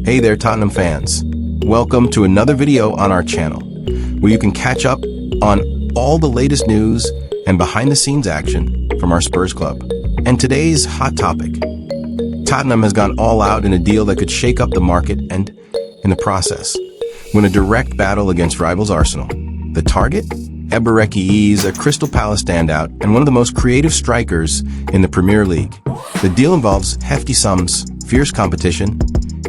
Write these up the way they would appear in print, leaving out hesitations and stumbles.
Hey there, Tottenham fans. Welcome to another video on our channel, where you can catch up on all the latest news and behind-the-scenes action from our Spurs club. And today's hot topic: Tottenham has gone all out in a deal that could shake up the market and, in the process, win a direct battle against rivals Arsenal. The target? Eberechi, a Crystal Palace standout and one of the most creative strikers in the Premier League. The deal involves hefty sums, fierce competition,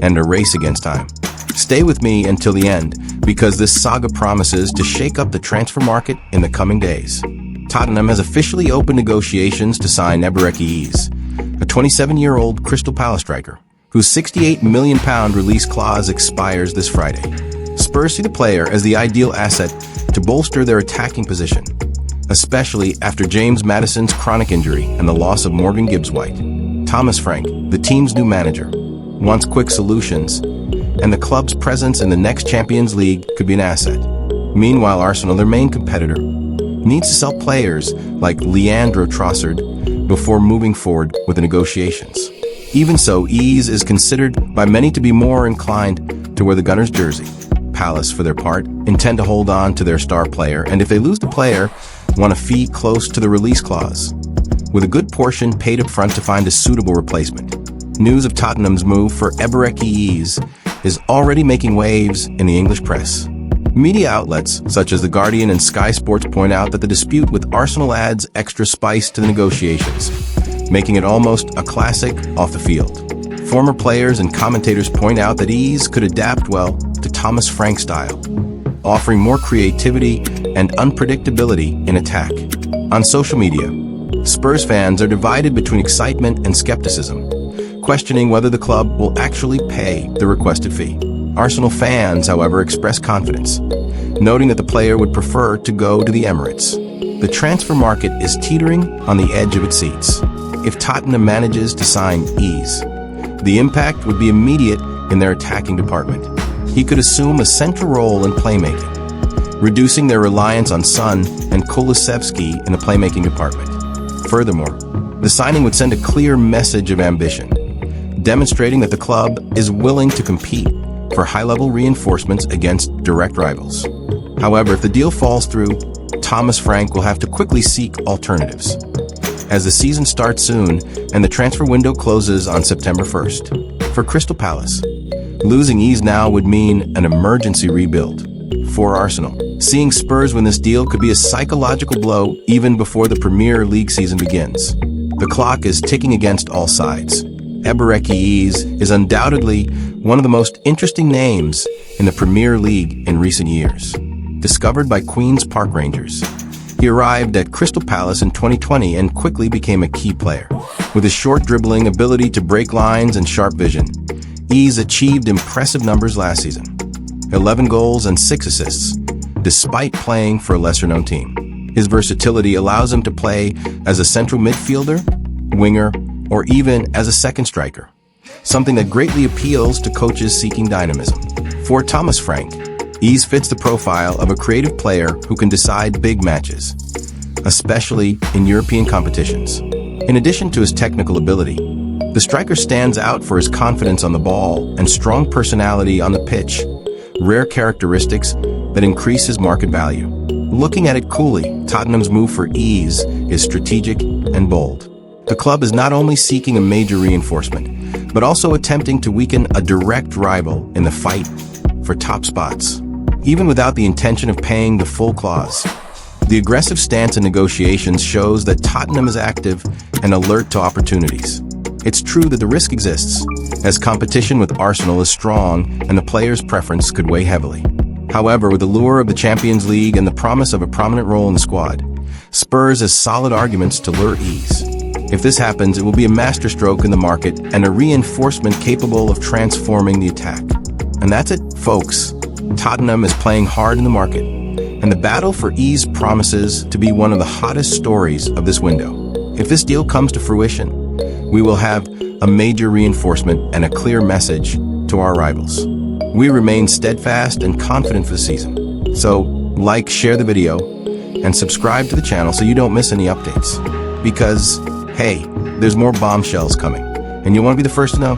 and a race against time. Stay with me until the end, because this saga promises to shake up the transfer market in the coming days. Tottenham has officially opened negotiations to sign Eberechi, a 27-year-old Crystal Palace striker, whose £68 million release clause expires this Friday. Spurs see the player as the ideal asset to bolster their attacking position, especially after James Maddison's chronic injury and the loss of Morgan Gibbs-White. Thomas Frank, the team's new manager, wants quick solutions, and the club's presence in the next Champions League could be an asset. Meanwhile, Arsenal, their main competitor, needs to sell players like Leandro Trossard before moving forward with the negotiations. Even so, Ease is considered by many to be more inclined to wear the Gunners' jersey. Palace, for their part, intend to hold on to their star player, and if they lose the player, want a fee close to the release clause, with a good portion paid up front to find a suitable replacement. News of Tottenham's move for Eberechi is already making waves in the English press. Media outlets such as The Guardian and Sky Sports point out that the dispute with Arsenal adds extra spice to the negotiations, making it almost a classic off the field. Former players and commentators point out that Ease could adapt well to Thomas Frank style, offering more creativity and unpredictability in attack. On social media, Spurs fans are divided between excitement and skepticism, questioning whether the club will actually pay the requested fee. Arsenal fans, however, express confidence, noting that the player would prefer to go to the Emirates. The transfer market is teetering on the edge of its seats. If Tottenham manages to sign Ease, the impact would be immediate in their attacking department. He could assume a central role in playmaking, reducing their reliance on Son and Kulusevski in the playmaking department. Furthermore, the signing would send a clear message of ambition, demonstrating that the club is willing to compete for high-level reinforcements against direct rivals. However, if the deal falls through, Thomas Frank will have to quickly seek alternatives, as the season starts soon and the transfer window closes on September 1st. For Crystal Palace, losing Ease now would mean an emergency rebuild. For Arsenal, seeing Spurs win this deal could be a psychological blow even before the Premier League season begins. The clock is ticking against all sides. Eberechi is undoubtedly one of the most interesting names in the Premier League in recent years. Discovered by Queen's Park Rangers, he arrived at Crystal Palace in 2020 and quickly became a key player. With his short dribbling, ability to break lines, and sharp vision, Ease achieved impressive numbers last season: 11 goals and 6 assists, despite playing for a lesser-known team. His versatility allows him to play as a central midfielder, winger, or even as a second striker, something that greatly appeals to coaches seeking dynamism. For Thomas Frank, Ease fits the profile of a creative player who can decide big matches, especially in European competitions. In addition to his technical ability, the striker stands out for his confidence on the ball and strong personality on the pitch, rare characteristics that increase his market value. Looking at it coolly, Tottenham's move for Ease is strategic and bold. The club is not only seeking a major reinforcement, but also attempting to weaken a direct rival in the fight for top spots. Even without the intention of paying the full clause, the aggressive stance in negotiations shows that Tottenham is active and alert to opportunities. It's true that the risk exists, as competition with Arsenal is strong and the player's preference could weigh heavily. However, with the lure of the Champions League and the promise of a prominent role in the squad, Spurs has solid arguments to lure Ease. If this happens, it will be a masterstroke in the market and a reinforcement capable of transforming the attack. And that's it, folks. Tottenham is playing hard in the market, and the battle for Ease promises to be one of the hottest stories of this window. If this deal comes to fruition, we will have a major reinforcement and a clear message to our rivals. We remain steadfast and confident for the season. So, like, share the video, and subscribe to the channel so you don't miss any updates. Because, hey, there's more bombshells coming, and you want to be the first to know.